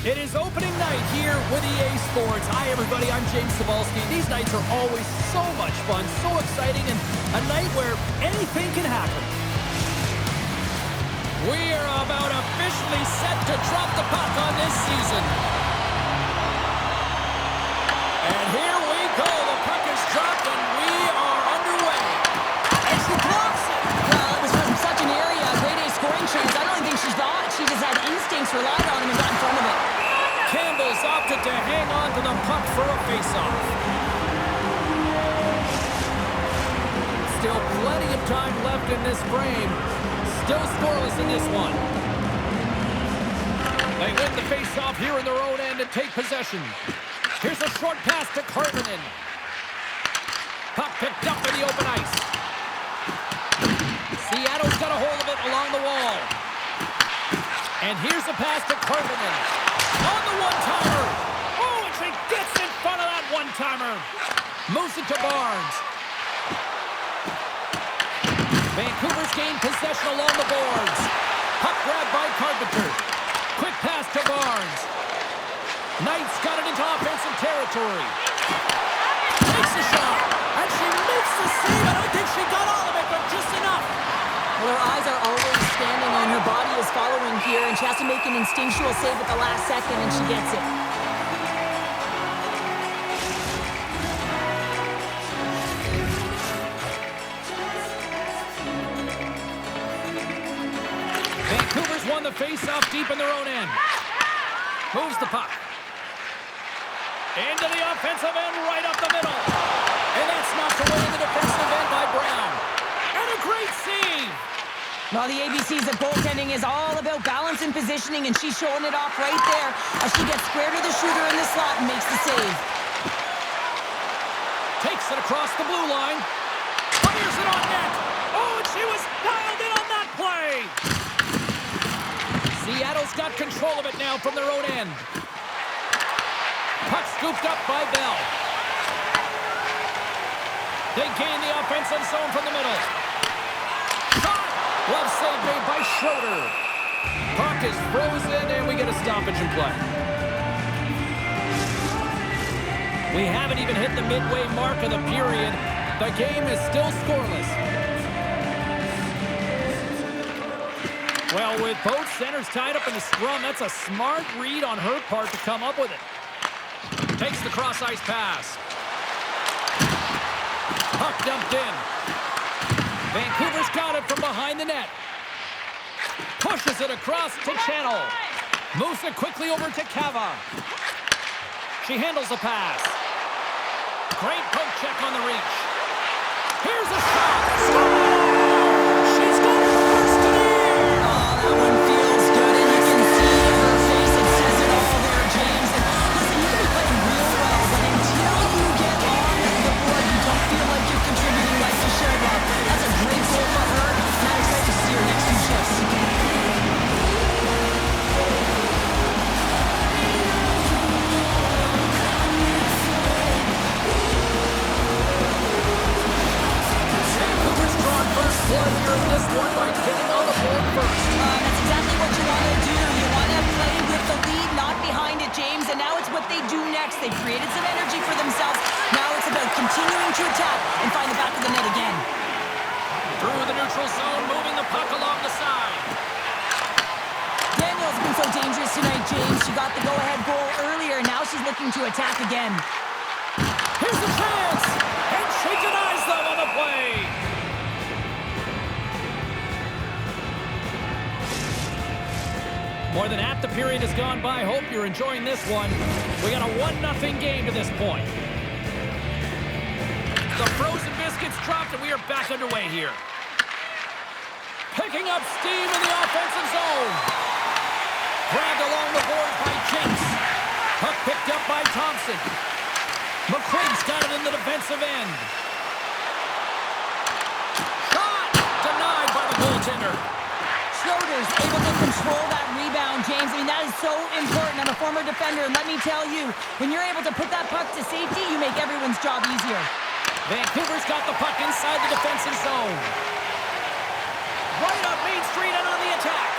It is opening night here with EA Sports. Hi, everybody. I'm James Cebulski. These nights are always so much fun, so exciting, and a night where anything can happen. We are about officially set to drop the puck on this season. And here we go. The puck is dropped, and we are underway. And she blocks it. Well, it was from such an area, a great A scoring chance. I don't think she thought. She just had instincts, relied on him, and got in front of it. Campbell's opted to hang on to the puck for a face-off. Still plenty of time left in this frame. Still scoreless in this one. They win the face-off here in their own end and take possession. Here's a short pass to Karvinen. Puck picked up in the open ice. Seattle's got a hold of it along the wall. And here's a pass to Karvinen. On the one-timer. Oh, and she gets in front of that one-timer. Moves it to Barnes. Vancouver's gained possession along the boards. Puck grabbed by Carpenter. Quick pass to Barnes. Knight's got it into offensive territory. Takes a shot. And she makes the save. I don't think she got all of it, but just enough. Well, her eyes are always standing on her body is following here, and she has to make an instinctual save at the last second, and she gets it. Vancouver's won the face-off deep in their own end. Moves the puck. Into the offensive end, right up the middle. And that's knocked away in the defensive end by Brown. And a great save. Well, the ABC's of goaltending is all about balance and positioning, and she's showing it off right there as she gets square to the shooter in the slot and makes the save. Takes it across the blue line. Fires it on net. Oh, and she was dialed in on that play. Seattle's got control of it now from their own end. Puck scooped up by Bell. They gain the offensive zone from the middle. Glove save made by Schroeder. Puck is frozen, and we get a stoppage in play. We haven't even hit the midway mark of the period. The game is still scoreless. Well, with both centers tied up in the scrum, that's a smart read on her part to come up with it. Takes the cross-ice pass. Puck dumped in. Vancouver's got it from behind the net. Pushes it across to Channell. Moves it quickly over to Cava. She handles the pass. Great poke check on the reach. Here's a shot. She's got her first of the year. Oh, that one feels good, and you can see in her face it says it all there, James. And listen, you can be playing real well, but until you get on the board, you don't feel like you're contributing like you should have. That's a great goal for her, and I'm excited to see her next few shifts. Vancouver's drawn first blood here in this one by getting on the board first. That's exactly what you want to do. You want to play with the lead, not behind it, James. And now it's what they do next. They've created some energy for themselves. Now it's about continuing to attack and find the back of the net again. Through the neutral zone, moving the puck along the side. Daniel's been so dangerous tonight, James. She got the go-ahead goal earlier. Now she's looking to attack again. Here's the chance. And she denies them on the play. More than half the period has gone by. Hope you're enjoying this one. We got a 1-0 game to this point. The frozen biscuits dropped, and we are back underway here. Picking up steam in the offensive zone. Grabbed along the board by Jinx. Puck picked up by Thompson. McQuaid's got it in the defensive end. Shot! Denied by the goaltender. Schroeder's able to control that rebound, James. I mean, that is so important. I'm a former defender, and let me tell you, when you're able to put that puck to safety, you make everyone's job easier. Vancouver's got the puck inside the defensive zone. Right up Main Street and on the attack.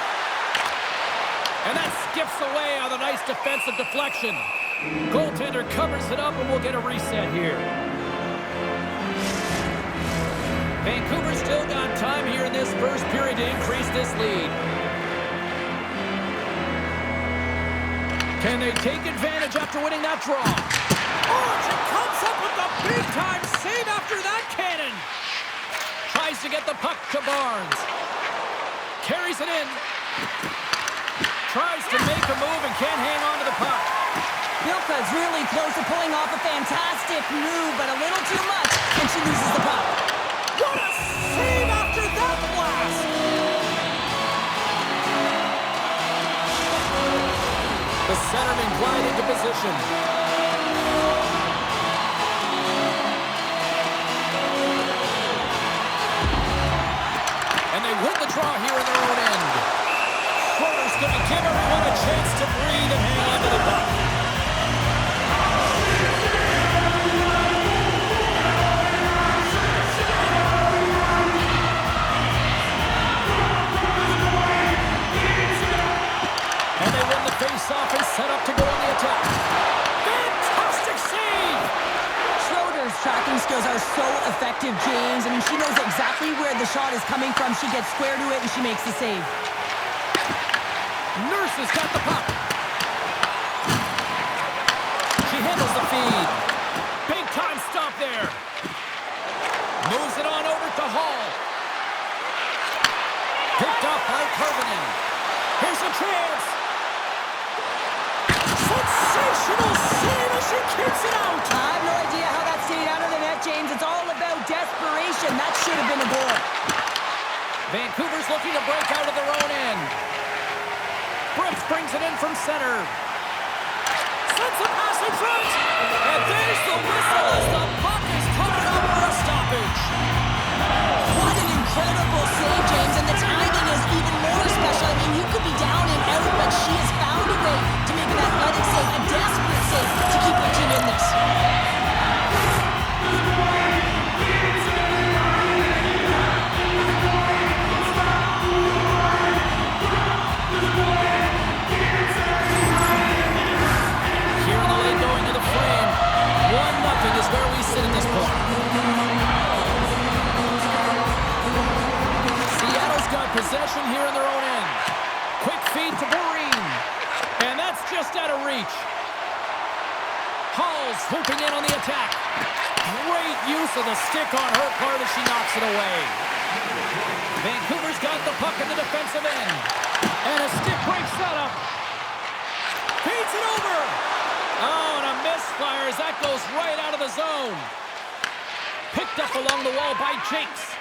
And that's skips away on a nice defensive deflection. Goaltender covers it up, and we'll get a reset here. Vancouver's still got time here in this first period to increase this lead. Can they take advantage after winning that draw? She comes up with the big-time save after that cannon. Tries to get the puck to Barnes. Carries it in. Tries to make a move and can't hang on to the puck. Bilka's really close to pulling off a fantastic move, but a little too much, and she loses the puck. What a save after that blast! The centerman glide into position. And they win the draw here in their own end. Schroeder's going to give everyone a chance to breathe and hang on to the puck. And they win the face-off and set up to go on the attack. Fantastic save! Schroeder's tracking skills are so effective, James. I mean, she knows exactly where the shot is coming from. She gets square to it, and she makes the save. Nurse has got the puck. She handles the feed. Big time stop there. Moves it on over to Hall. Picked up by Carvinen. Here's a chance. Sensational save as she kicks it out. I have no idea how that stayed out of the net, James. It's all about desperation. That should have been a goal. Vancouver's looking to break out of their own end. Brooks brings it in from center. Sends a pass in front. And there's the whistle as the puck is coming up for a stoppage. What an incredible save, James. And the timing is even more special. I mean, you could be down and out, but she has found a way to make an athletic save, a desperate save, to keep her team in this. Going to the frame. 1-0 is where we sit at this point. Seattle's got possession here in their own end. Quick feed to Boreen. And that's just out of reach. Hall's swooping in on the attack. Great use of the stick on her part as she knocks it away. Vancouver's got the puck in the defensive end. And a stick breaks that up. Feeds it over. Oh, and a misfire as that goes right out of the zone. Picked up along the wall by Jakes.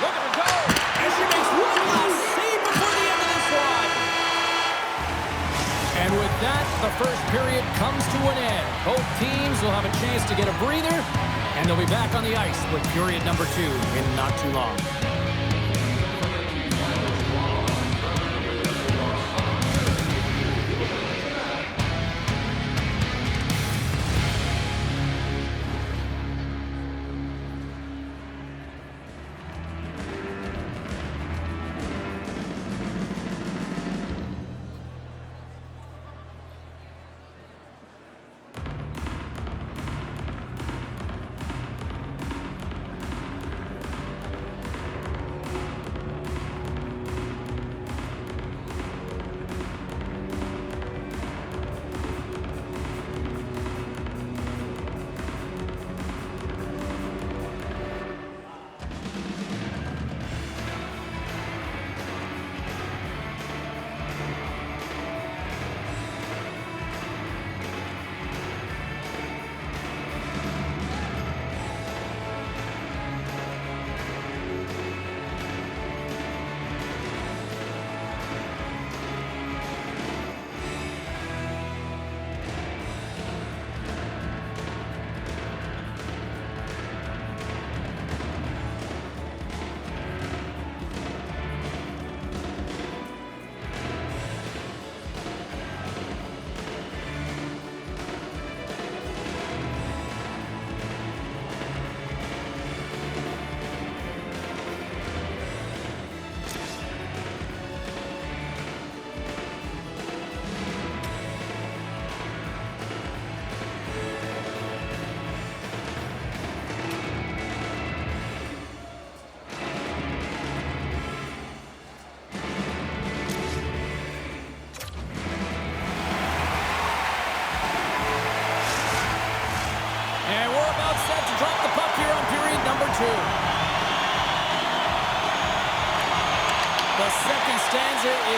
Look at her go. And she makes one last save before the end of this one. And with that, the first period comes to an end. Both teams will have a chance to get a breather, and they'll be back on the ice with period number 2 in not too long.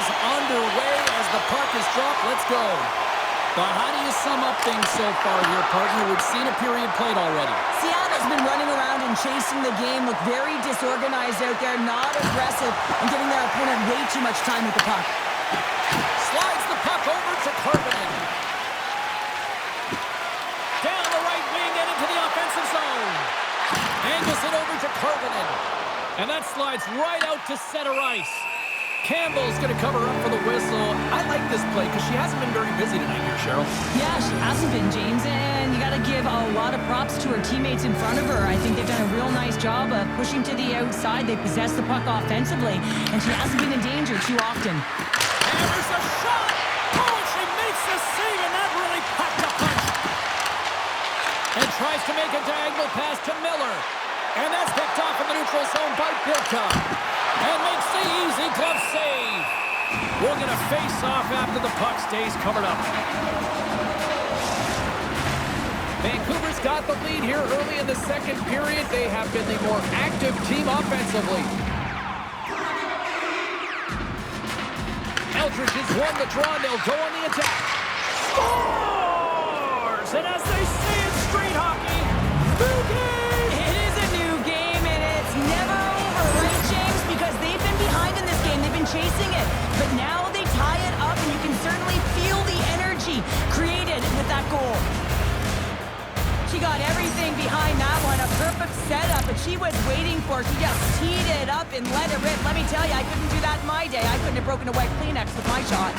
is underway as the puck is dropped. Let's go. But how do you sum up things so far here, partner? We've seen a period played already. Seattle's been running around and chasing the game, look very disorganized out there, not aggressive, and giving their opponent way too much time with the puck. Slides the puck over to Carpenter. Down the right wing and into the offensive zone. Angles it over to Carpenter. And that slides right out to center ice. Campbell's going to cover up for the whistle. I like this play because she hasn't been very busy tonight here, Cheryl. Yeah, she hasn't been, James, and you got to give a lot of props to her teammates in front of her. I think they've done a real nice job of pushing to the outside. They possess the puck offensively, and she hasn't been in danger too often. And there's a shot! Oh, she makes the save, and that really packed a punch. And tries to make a diagonal pass to Miller. And that's picked off in the neutral zone by Bilka. And makes the easy glove save. We're going to face off after the puck stays covered up. Vancouver's got the lead here early in the second period. They have been the more active team offensively. Eldridge has won the draw, and they'll go on the attack. Scores! And as they say in street hockey, new game! It is a new game, and it's never over, right, James? Because they've been behind in this game. They've been chasing it. But now they tie it up, and you can certainly feel the energy created with that goal. She got everything behind that one, a perfect setup, but she was waiting for it. She just teed it up and let it rip. Let me tell you, I couldn't do that in my day. I couldn't have broken a wet Kleenex with my shot.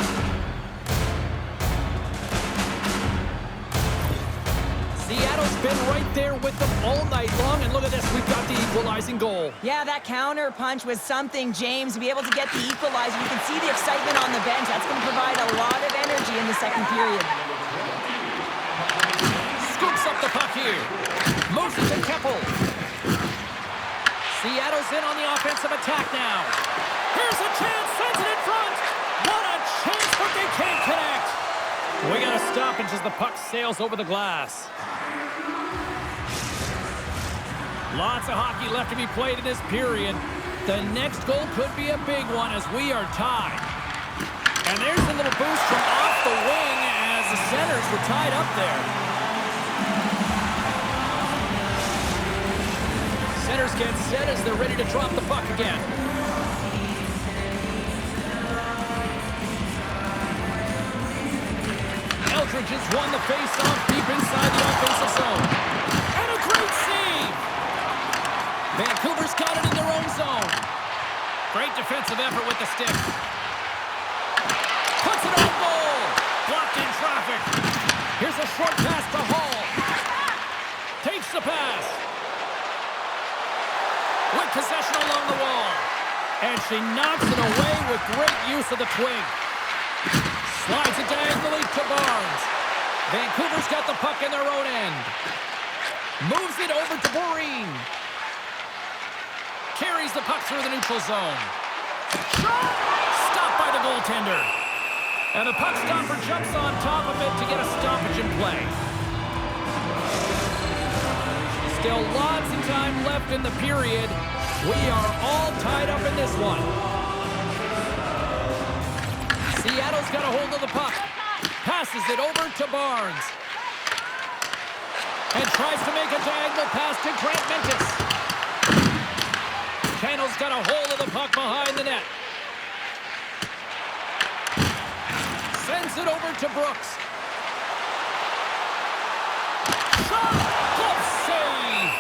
Seattle's been right there with them all night long, and look at this, we've got the equalizing goal. Yeah, that counter punch was something, James, to be able to get the equalizer. You can see the excitement on the bench. That's going to provide a lot of energy in the second period. Scoops up the puck here. Moves it to Keopple. Seattle's in on the offensive attack now. Here's a chance, sends it in front. What a chance, but they can't connect. We got to stop as the puck sails over the glass. Lots of hockey left to be played in this period. The next goal could be a big one as we are tied. And there's a little boost from off the wing as the centers were tied up there. Centers get set as they're ready to drop the puck again. Eldridge has won the face-off deep inside the offensive zone. And a great save! Vancouver's got it in their own zone. Great defensive effort with the stick. Puts it on goal! Blocked in traffic. Here's a short pass to Hall. Takes the pass. With possession along the wall. And she knocks it away with great use of the twig. Slides it diagonally to Barnes. Vancouver's got the puck in their own end. Moves it over to Boreen. Carries the puck through the neutral zone. Shot! Stopped by the goaltender. And the puck stopper jumps on top of it to get a stoppage in play. Still lots of time left in the period. We are all tied up in this one. Seattle's got a hold of the puck. Passes it over to Barnes. And tries to make a diagonal pass to Grant Mentis. Channell's got a hold of the puck behind the net. Sends it over to Brooks. Shot! Glove save!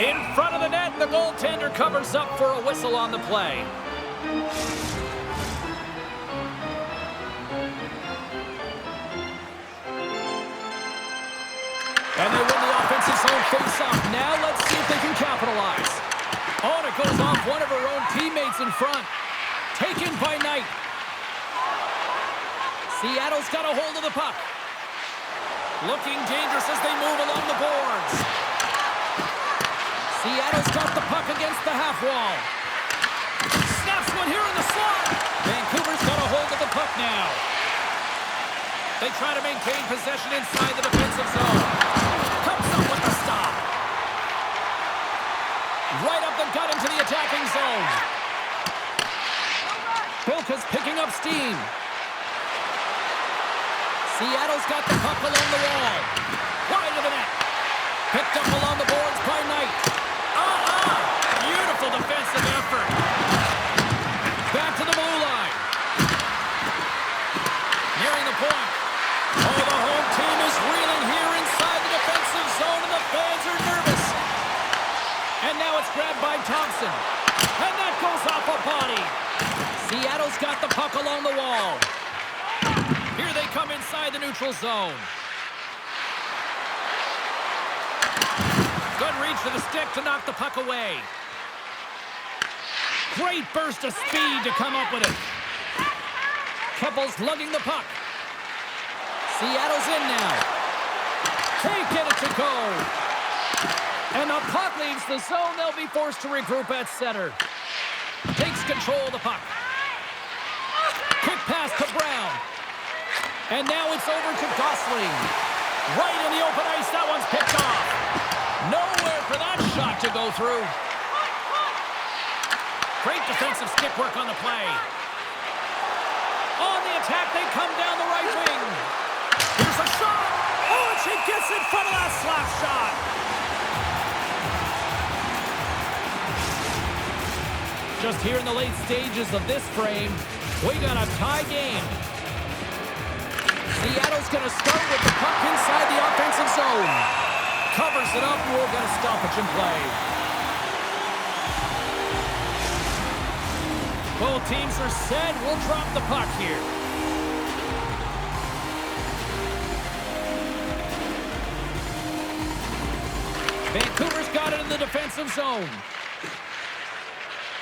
In front of the net, the goaltender covers up for a whistle on the play. And they win the offensive zone face-off. Now let's see if they can capitalize. Oh, and it goes off one of her own teammates in front. Taken by Knight. Seattle's got a hold of the puck. Looking dangerous as they move along the boards. Seattle's got the puck against the half wall. Snaps one here in the slot. Vancouver's got a hold of the puck now. They try to maintain possession inside the defensive zone. Comes up with the stop. Right up the gut into the attacking zone. Bilka's picking up steam. Seattle's got the puck along the wall. Wide of the net. Picked up along the boards by Knight. Beautiful defensive effort. Back to the blue line. Nearing the point. Oh, the home team is reeling here inside the defensive zone, and the fans are nervous. And now it's grabbed by Thompson. And that goes off a body. Seattle's got the puck along the wall. Here they come inside the neutral zone. Good reach to the stick to knock the puck away. Great burst of speed to come up with it. Keppel's lugging the puck. Seattle's in now. Can't get it to go. And the puck leaves the zone. They'll be forced to regroup at center. Takes control of the puck. Quick pass to Brown. And now it's over to Gosling. Right in the open ice. That one's picked off. Nowhere for that shot to go through. Great defensive stick work on the play. On the attack, they come down the right wing. Here's a shot. Oh, and she gets in front of that slap shot. Just here in the late stages of this frame, we got a tie game. Seattle's going to start with the puck inside the offensive zone. Covers it up, and we'll get a stoppage in play. Both teams are set. We'll drop the puck here. Vancouver's got it in the defensive zone.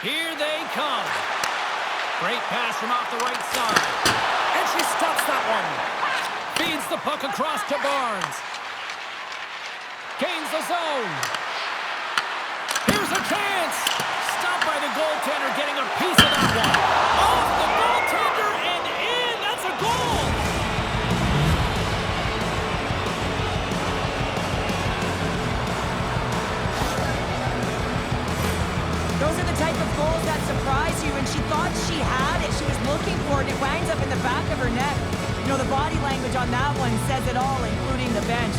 Here they come. Great pass from off the right side. And she stops that one. Feeds the puck across to Barnes. Gains the zone. Here's a chance. Stopped by the goaltender, getting a piece of that one. Off the goaltender and in. That's a goal. Those are the type of goals that surprise you, and she thought she had it. She was looking for it. It winds up in the back of her net. You know, the body language on that one says it all, including the bench.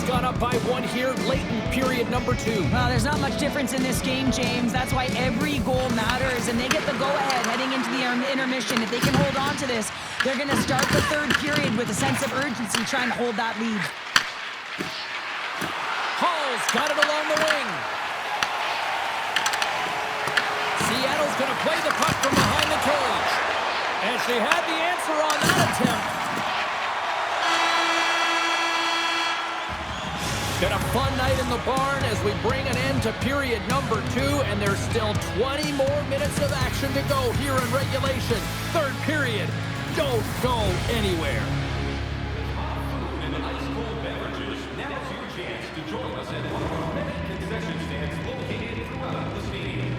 Got up by one here late in period number 2. Well, there's not much difference in this game, James. That's why every goal matters, and they get the go-ahead heading into the intermission. If they can hold on to this, they're going to start the third period with a sense of urgency trying to hold that lead. Hall's got it along the wing. Seattle's going to play the puck from behind the cage. And she had the answer on that attempt. Been a fun night in the barn as we bring an end to period number 2, and there's still 20 more minutes of action to go here in regulation. Third period. Don't go anywhere. Food and ice-cold beverages. Now's your chance to join us at one of our many concession stands located throughout the stadium.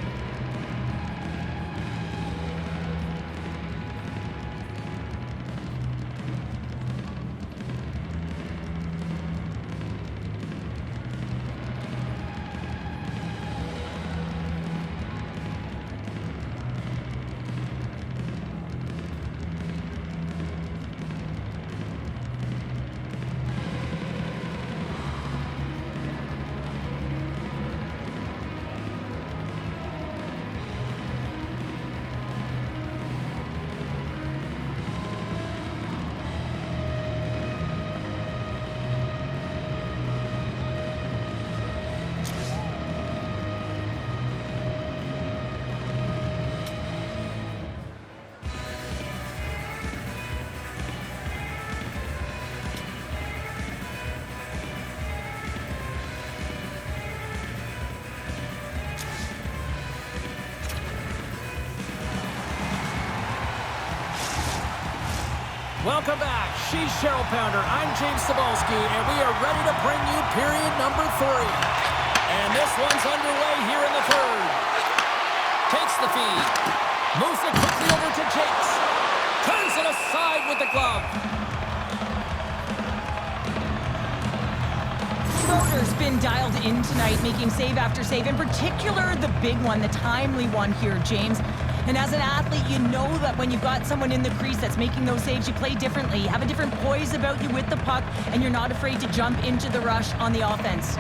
Welcome back. She's Cheryl Pounder. I'm James Cebulski, and we are ready to bring you period number 3. And this one's underway here in the third. Takes the feed. Moves it quickly over to Jakes. Turns it aside with the glove. Schroeder's been dialed in tonight, making save after save, in particular the big one, the timely one here, James. And as an athlete, you know that when you've got someone in the crease that's making those saves, you play differently. You have a different poise about you with the puck, and you're not afraid to jump into the rush on the offense.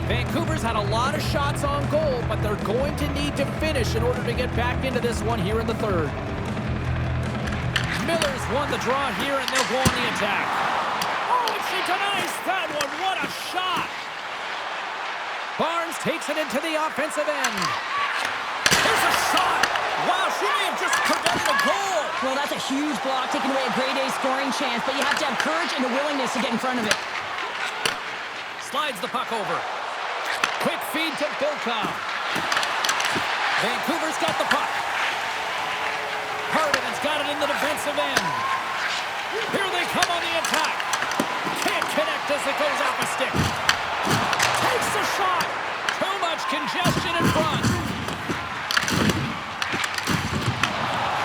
Vancouver's had a lot of shots on goal, but they're going to need to finish in order to get back into this one here in the third. Miller's won the draw here, and they'll go on the attack. Oh, and she denies that one. What a shot! Barnes takes it into the offensive end. Here's a shot! Wow, she may have just prevented a goal! Well, that's a huge block, taking away a grade A scoring chance, but you have to have courage and a willingness to get in front of it. Slides the puck over. Quick feed to Bilkow. Vancouver's got the puck. Harden's got it in the defensive end. Here they come on the attack. Can't connect as it goes off a stick. Takes the shot. Too much congestion in front.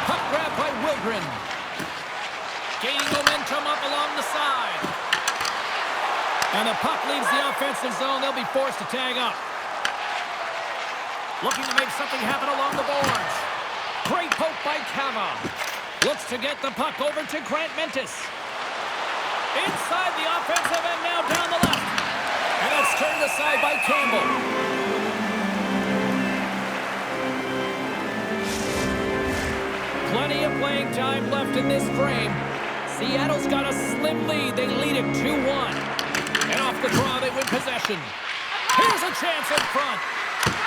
Puck grab by Wilgren. Gaining momentum up along the side. And the puck leaves the offensive zone. They'll be forced to tag up. Looking to make something happen along the boards. Great poke by Cava. Looks to get the puck over to Grant Mentis. Inside the offensive end, now down the left. And it's turned aside by Campbell. Plenty of playing time left in this frame. Seattle's got a slim lead. They lead it 2-1. And off the draw, they win possession. Here's a chance in front.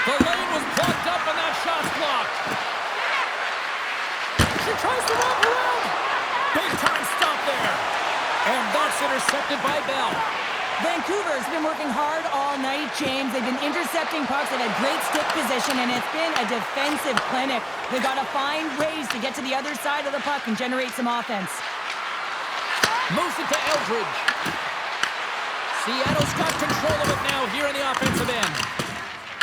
The lane was blocked up, and that shot's blocked. She tries to wrap around. Big time stop there. And that's intercepted by Bell. Vancouver's been working hard all night, James. They've been intercepting pucks. They've had great stick position, and it's been a defensive clinic. They've got to find ways to get to the other side of the puck and generate some offense. Moves it to Eldridge. Seattle's got control of it now here in the offensive end.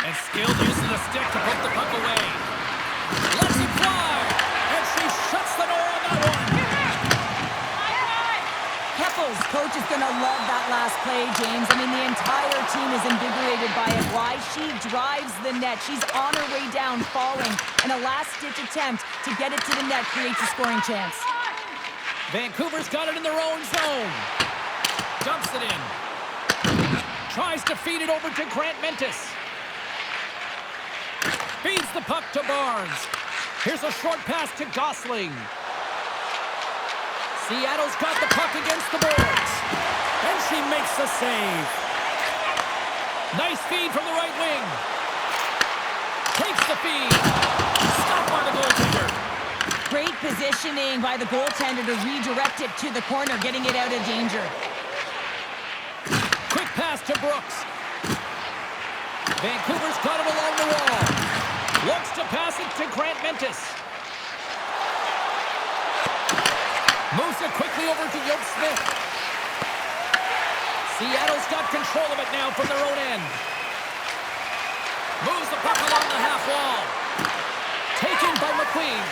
And skilled using the stick to put the puck away. Lets it fly. And she shuts the door on that one. Kepple's coach is going to love that last play, James. I mean, the entire team is invigorated by it. Why? She drives the net. She's on her way down, falling. And a last-ditch attempt to get it to the net creates a scoring chance. Vancouver's got it in their own zone. Dumps it in. Tries to feed it over to Grant Mentis. Feeds the puck to Barnes. Here's a short pass to Gosling. Seattle's got the puck against the boards. And she makes the save. Nice feed from the right wing. Takes the feed. Stopped by the goaltender. Great positioning by the goaltender to redirect it to the corner, getting it out of danger. Quick pass to Brooks. Vancouver's got it along the wall. Looks to pass it to Grant Mentis. Moves it quickly over to Yoke Smith. Seattle's got control of it now from their own end. Moves the puck along the half wall. Taken by McQueen.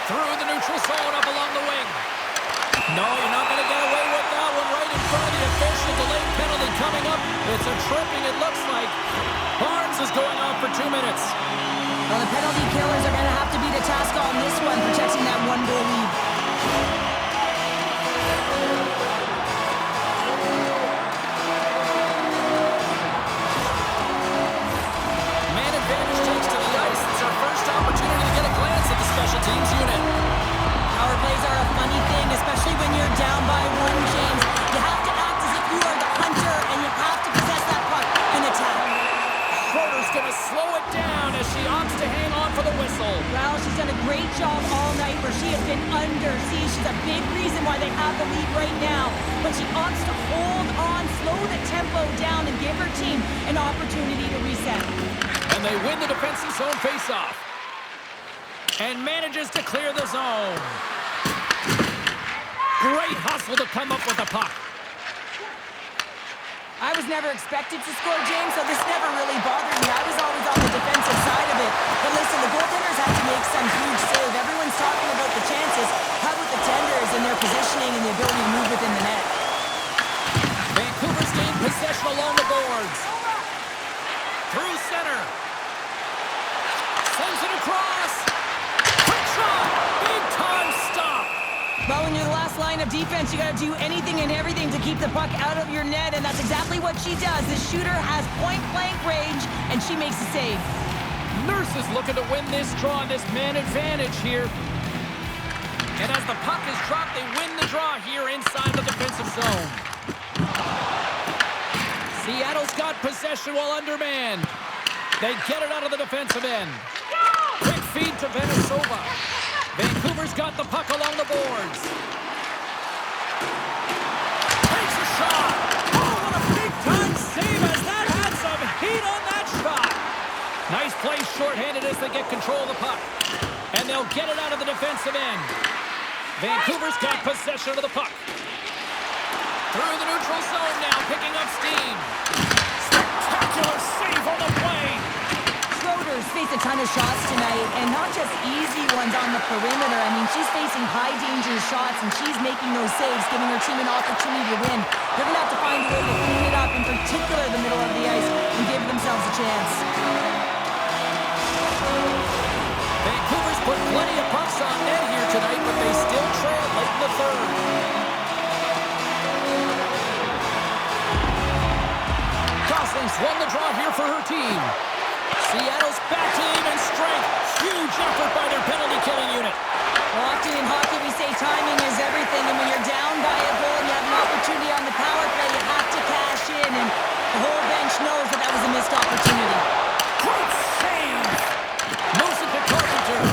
Through the neutral zone up along the wing. No, you're not going to get away with that one right in front of the official. Delayed penalty coming up. It's a tripping, it looks like. Barnes is going off for 2 minutes. Well, the penalty killers are going to have to be the task on this one, protecting that one-goal lead. Man advantage takes to the ice. It's our first opportunity to get a glance at the special teams unit. Power plays are a funny thing, especially when you're down by one, James. You have to act as if you are the hunter, and you have to possess that puck and attack. Schroeder's going to slow it down as she opts to hang on for the whistle. Well, she's done a great job all night where she has been under siege. She's a big reason why they have the lead right now. But she opts to hold on, slow the tempo down, and give her team an opportunity to reset. And they win the defensive zone faceoff. And manages to clear the zone. Great hustle to come up with the puck. I was never expected to score, James, so this never really bothered me. I was always on the defensive side of it. But listen, the goaltenders had to make some huge save. Everyone's talking about the chances. How about the tenders and their positioning and the ability to move within the net? Vancouver's gained possession along the boards. Through center. Sends it across. Quick shot. Big time stop. Well, when you're the last line of defense, you got to do anything and everything to keep the puck out of your net, and that's exactly what she does. The shooter has point-blank range, and she makes a save. Nurse is looking to win this draw, this man advantage here. And as the puck is dropped, they win the draw here inside the defensive zone. Seattle's got possession while undermanned. They get it out of the defensive end. Quick feed to Venezuela. Vancouver's got the puck along the boards. Takes a shot. Oh, what a big-time save as that had some heat on that shot. Nice play shorthanded as they get control of the puck. And they'll get it out of the defensive end. Vancouver's got possession of the puck. Through the neutral zone now, picking up steam. Spectacular save on the play. Schroeder's faced a ton of shots tonight, and not just easy ones on the perimeter. I mean, she's facing high-danger shots, and she's making those saves, giving her team an opportunity to win. They're going to have to find a way to clean it up, in particular the middle of the ice, and give themselves a chance. Vancouver's put plenty of pucks on net here tonight, but they still trail late in the third. Gosling's won the draw here for her team. Seattle's back to even strength. Huge effort by their penalty-killing unit. Well, often in hockey, we say timing is everything, and when you're down by a goal and you have an opportunity on the power play, you have to cash in, and the whole bench knows that that was a missed opportunity. Great save! Moves it to Carpenter.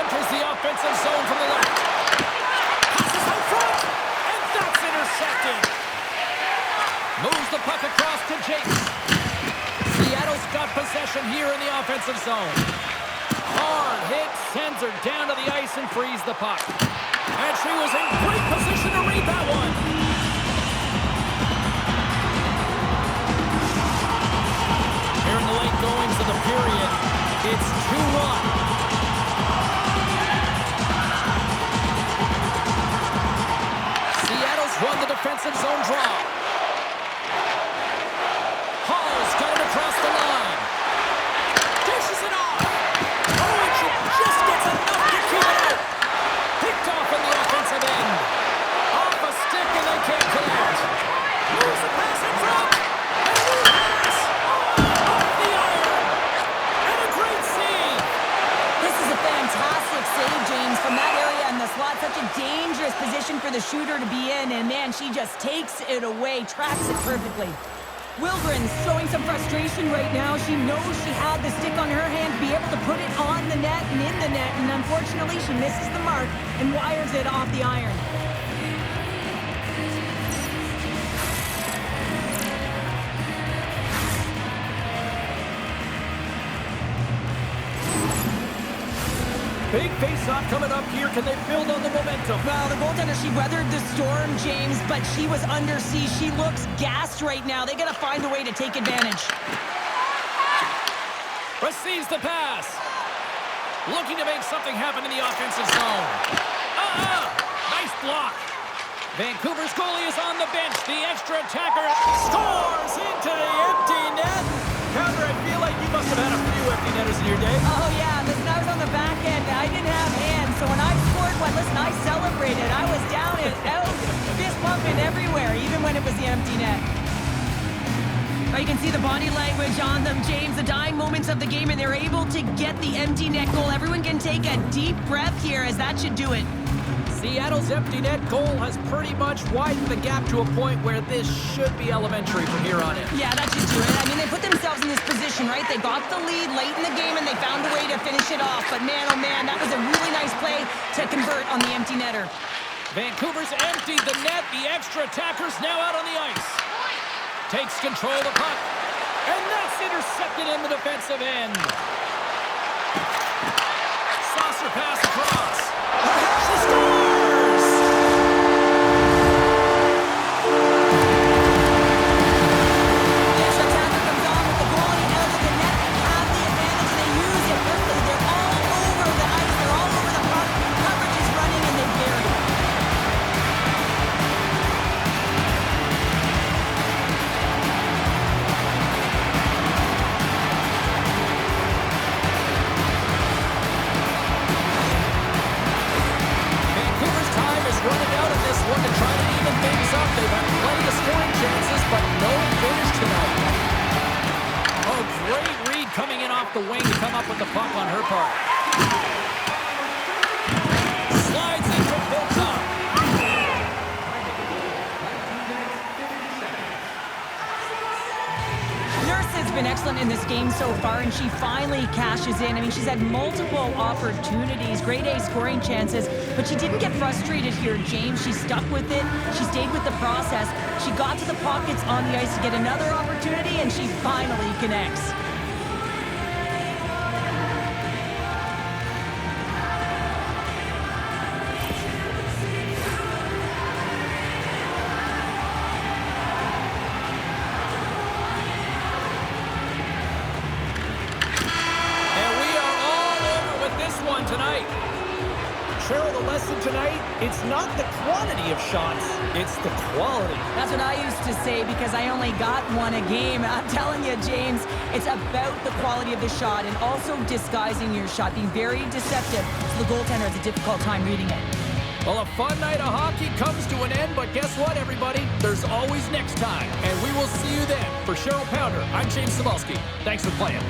Enters the offensive zone from the left. Passes out front, and that's intercepted. Moves the puck across to Jakes. Seattle's got possession here in the offensive zone. Hard hit, sends her down to the ice and frees the puck. And she was in great position to read that one. Here in the late goings of the period, it's 2-1. Seattle's won the defensive zone draw. Across the line. Dishes it off. Oh, and she just gets enough to keep it out. Picked off in the offensive end. Off a stick and they can't connect. Moves the pass in front. And a pass. Off the iron. And a great save. This is a fantastic save, James, from that area in the slot. Such a dangerous position for the shooter to be in. And, man, she just takes it away, tracks it perfectly. Wilgren's showing some frustration right now. She knows she had the stick on her hand to be able to put it on the net and in the net, and unfortunately she misses the mark and wires it off the iron. Big face-off coming up here. Can they build on the momentum? Well, the goaltender, she weathered the storm, James, but she was under siege. She looks gassed right now. They got to find a way to take advantage. Receives the pass. Looking to make something happen in the offensive zone. Nice block. Vancouver's goalie is on the bench. The extra attacker scores into the empty net. Counter, I feel like you must have had a few empty netters in your day. Oh, yeah. Listen, I was on the back end. I didn't have hands, so when I scored one, listen, I celebrated. I was down and out, fist pumping everywhere, even when it was the empty net. But you can see the body language on them, James, the dying moments of the game, and they're able to get the empty net goal. Everyone can take a deep breath here, as that should do it. Seattle's empty net goal has pretty much widened the gap to a point where this should be elementary from here on in. Yeah, that should do it. I mean, they put themselves in this position, right? They got the lead late in the game, and they found a way to finish it off. But man, oh man, that was a really nice play to convert on the empty netter. Vancouver's emptied the net. The extra attacker's now out on the ice. Takes control of the puck. And that's intercepted in the defensive end. Saucer pass across. She scores! the wing to come up with the puck on her part. Slides into Volkov. Nurse has been excellent in this game so far, and she finally cashes in. I mean, she's had multiple opportunities, grade A scoring chances, but she didn't get frustrated here, James. She stuck with it. She stayed with the process. She got to the pockets on the ice to get another opportunity, and she finally connects. Tonight. Cheryl, the lesson tonight, it's not the quantity of shots, it's the quality. That's what I used to say because I only got one a game. I'm telling you, James, it's about the quality of the shot and also disguising your shot, being very deceptive. So the goaltender has a difficult time reading it. Well, a fun night of hockey comes to an end, but guess what, everybody? There's always next time, and we will see you then. For Cheryl Pounder, I'm James Cebulski. Thanks for playing.